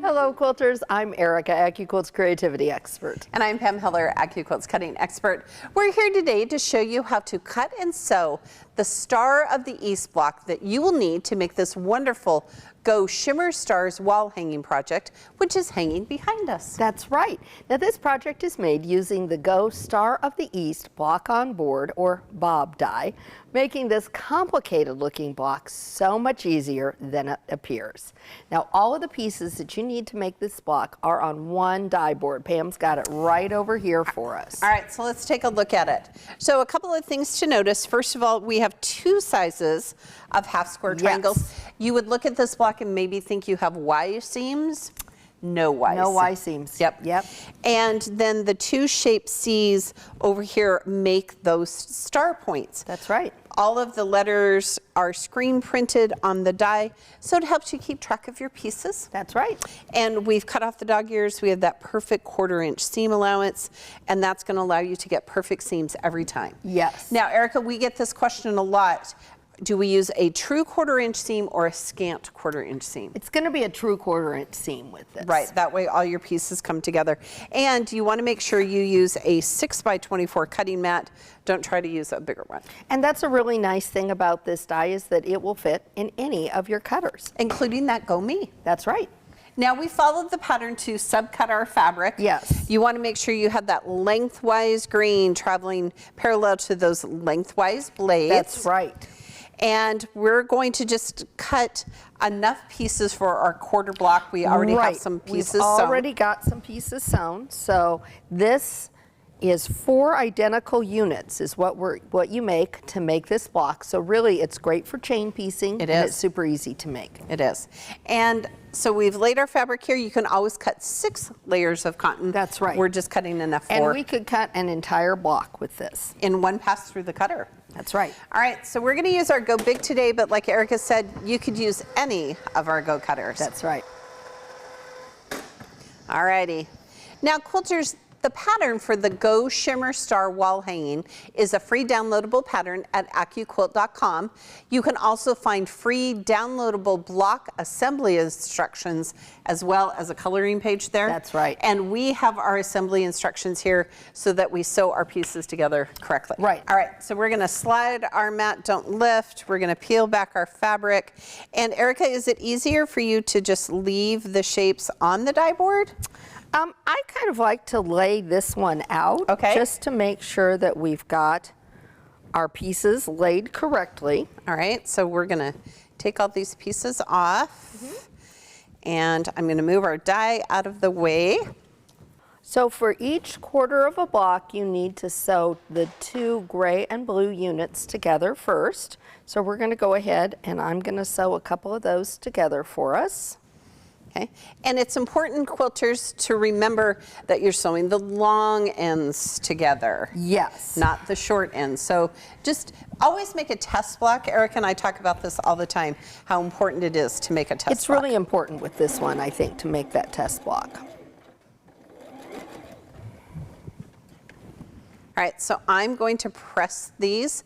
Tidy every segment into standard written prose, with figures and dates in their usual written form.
Hello quilters, I'm Erica, AccuQuilt's creativity expert. And I'm Pam Hiller, AccuQuilt's cutting expert. We're here today to show you how to cut and sew the Star of the East block that you will need to make this wonderful Go Shimmer Stars Wall Hanging project, which is hanging behind us. That's right. Now this project is made using the Go Star of the East block on board, or bob die, making this complicated looking block so much easier than it appears. Now all of the pieces that you need to make this block are on one die board. Pam's got it right over here for us. All right, so let's take a look at it. So a couple of things to notice. First of all, we have two sizes of half square triangles. Yes. You would look at this block and maybe think you have Y seams. No Y seams. No Y seams. Yep. And then the two shaped C's over here make those star points. That's right. All of the letters are screen printed on the die, so it helps you keep track of your pieces. That's right. And we've cut off the dog ears. We have that perfect 1/4 inch seam allowance, and that's going to allow you to get perfect seams every time. Yes. Now, Erica, we get this question a lot. Do we use a true 1/4 inch seam or a scant 1/4 inch seam? It's going to be a true 1/4 inch seam with this. Right, that way all your pieces come together. And you want to make sure you use a 6x24 cutting mat. Don't try to use a bigger one. And that's a really nice thing about this die is that it will fit in any of your cutters. Including that Go Me. That's right. Now we followed the pattern to subcut our fabric. Yes. You want to make sure you have that lengthwise grain traveling parallel to those lengthwise blades. That's right. And we're going to just cut enough pieces for our 1/4 block. We already have some pieces We've sewn. already got some pieces sewn. So this is 4 identical units is what you make to make this block. So really it's great for chain piecing. It and is. It's super easy to make. It is. And so we've laid our fabric here. You can always cut 6 layers of cotton. That's right. We're just cutting enough for. And we could cut an entire block with this. In one pass through the cutter. That's right. All right, so we're going to use our Go Big today, but like Erica said, you could use any of our Go cutters. That's right. All righty. Now, quilters, the pattern for the Go Shimmer Star Wall Hanging is a free downloadable pattern at AccuQuilt.com. You can also find free downloadable block assembly instructions as well as a coloring page there. That's right. And we have our assembly instructions here so that we sew our pieces together correctly. Right. All right, so we're going to slide our mat, don't lift. We're going to peel back our fabric. And Erica, is it easier for you to just leave the shapes on the die board? I kind of like to lay this one out, okay, just to make sure that we've got our pieces laid correctly. All right, so we're going to take all these pieces off, and I'm going to move our die out of the way. So for each 1/4 of a block, you need to sew the 2 gray and blue units together first. So we're going to go ahead and I'm going to sew a couple of those together for us. Okay, and it's important, quilters, to remember that you're sewing the long ends together. Yes. Not the short ends. So just always make a test block. Erica and I talk about this all the time, how important it is to make a test block. It's really important with this one, I think, to make that test block. All right, so I'm going to press these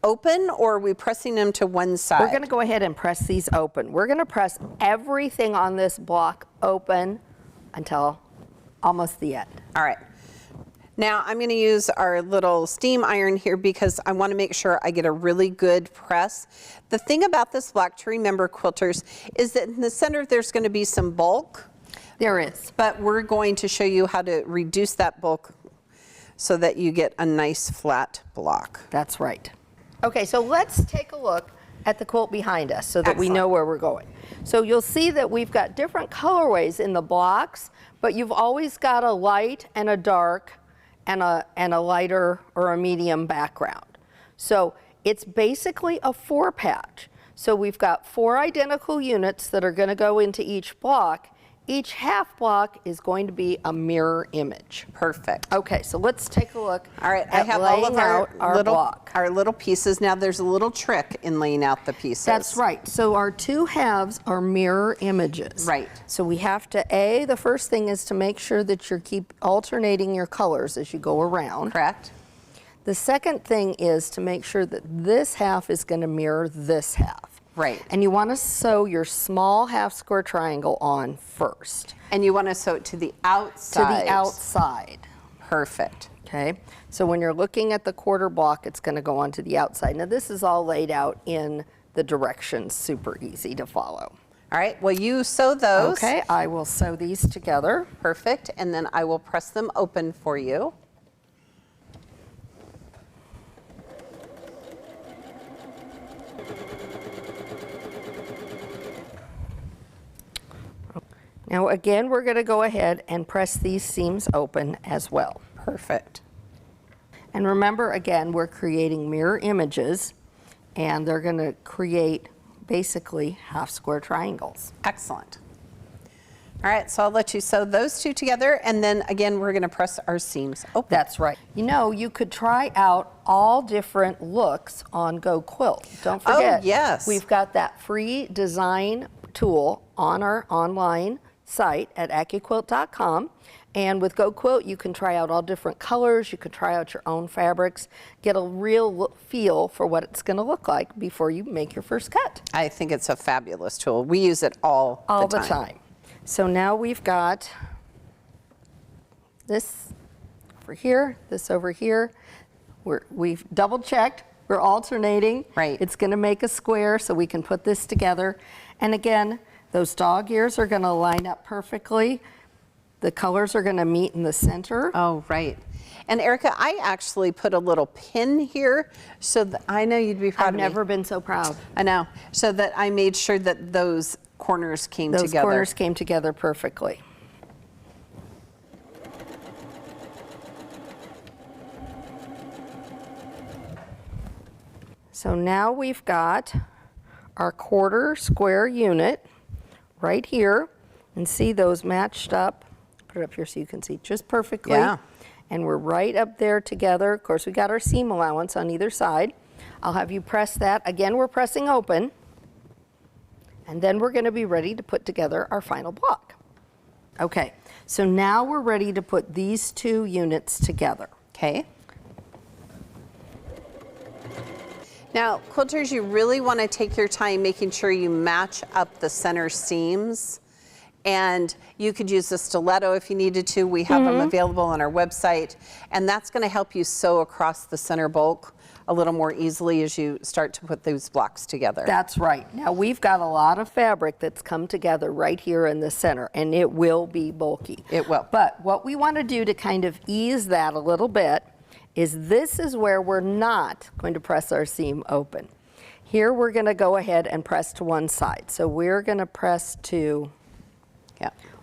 open, or are we pressing them to one side? We're going to go ahead and press these open. We're going to press everything on this block open until almost the end. All right. Now I'm going to use our little steam iron here because I want to make sure I get a really good press. The thing about this block to remember, quilters, is that in the center there's going to be some bulk. There is. But we're going to show you how to reduce that bulk so that you get a nice flat block. That's right. Okay, so let's take a look at the quilt behind us so that we know where we're going. So you'll see that we've got different colorways in the blocks, but you've always got a light and a dark and a lighter or a medium background. So it's basically a 4-patch. So we've got 4 identical units that are going to go into each block. Each half block is going to be a mirror image. Perfect. Okay, so let's take a look. All right, I have all of our little pieces. Now there's a little trick in laying out the pieces. That's right. So our 2 halves are mirror images. Right. So we have to, the first thing is to make sure that you keep alternating your colors as you go around. Correct. The second thing is to make sure that this half is going to mirror this half. Right. And you want to sew your small half square triangle on first. And you want to sew it to the outside. To the outside. Perfect. Okay, so when you're looking at the quarter block, it's going to go onto the outside. Now this is all laid out in the directions, super easy to follow. All right, well, you sew those. Okay, I will sew these together. Perfect, and then I will press them open for you. Now again, we're going to go ahead and press these seams open as well. Perfect. And remember, again, we're creating mirror images, and they're going to create basically half square triangles. Excellent. All right, so I'll let you sew those two together, and then again, we're going to press our seams open. That's right. You know, you could try out all different looks on Go Quilt. Don't forget, yes. We've got that free design tool on our online site at AccuQuilt.com. And with Go Quilt, you can try out all different colors. You can try out your own fabrics, get a real feel for what it's going to look like before you make your first cut. I think it's a fabulous tool. We use it all the time. So now we've got this over here, this over here. We've double checked. We're alternating. Right. It's going to make a square so we can put this together. And again, those dog ears are going to line up perfectly. The colors are going to meet in the center. Oh, right. And Erica, I actually put a little pin here so that I know you'd be proud of me. I've never been so proud. I know. So that I made sure that those corners came together. Those corners came together perfectly. So now we've got our quarter square unit right here, and see those matched up. Put it up here so you can see just perfectly. Yeah. And we're right up there together. Of course, we got our seam allowance on either side. I'll have you press that. Again, we're pressing open. And then we're going to be ready to put together our final block. Okay, so now we're ready to put these two units together. Okay. Now, quilters, you really want to take your time making sure you match up the center seams. And you could use a stiletto if you needed to. We have them available on our website. And that's going to help you sew across the center bulk a little more easily as you start to put those blocks together. That's right. Now we've got a lot of fabric that's come together right here in the center, and it will be bulky. It will. But what we want to do to kind of ease that a little bit is this is where we're not going to press our seam open. Here we're going to go ahead and press to one side. So we're going to press to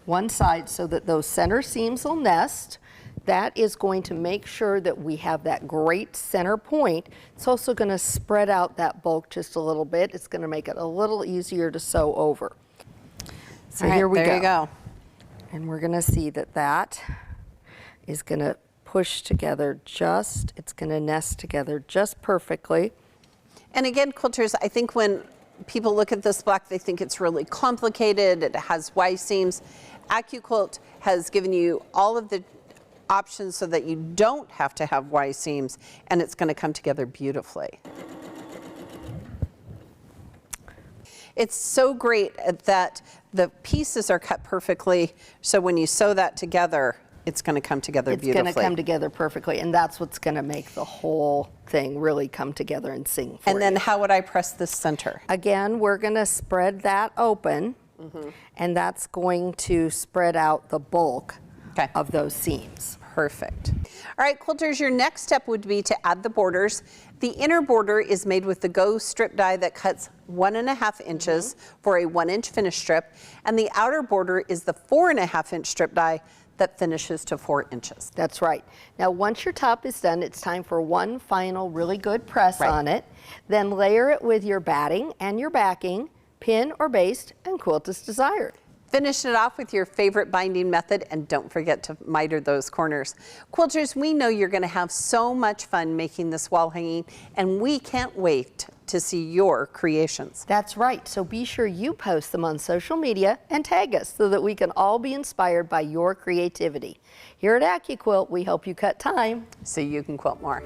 one side so that those center seams will nest. That is going to make sure that we have that great center point. It's also going to spread out that bulk just a little bit. It's going to make it a little easier to sew over. So All right, here we there you go. And we're going to see that that is going to push together it's going to nest together just perfectly. And again, quilters, I think when people look at this block, they think it's really complicated. It has Y seams. AccuQuilt has given you all of the options so that you don't have to have Y seams, and it's going to come together beautifully. It's so great that the pieces are cut perfectly, so when you sew that together, it's going to come together beautifully. It's going to come together perfectly, and that's what's going to make the whole thing really come together and sing for you. And then how would I press this center? Again, we're going to spread that open, and that's going to spread out the bulk of those seams. Perfect. All right, quilters, your next step would be to add the borders. The inner border is made with the Go strip die that cuts 1.5 inches for a 1-inch finish strip, and the outer border is the 4.5-inch strip die that finishes to 4 inches. That's right. Now, once your top is done, it's time for one final really good press on it. Then layer it with your batting and your backing, pin or baste, and quilt as desired. Finish it off with your favorite binding method, and don't forget to miter those corners. Quilters, we know you're going to have so much fun making this wall hanging, and we can't wait to see your creations. That's right. So be sure you post them on social media and tag us so that we can all be inspired by your creativity. Here at AccuQuilt, we help you cut time so you can quilt more.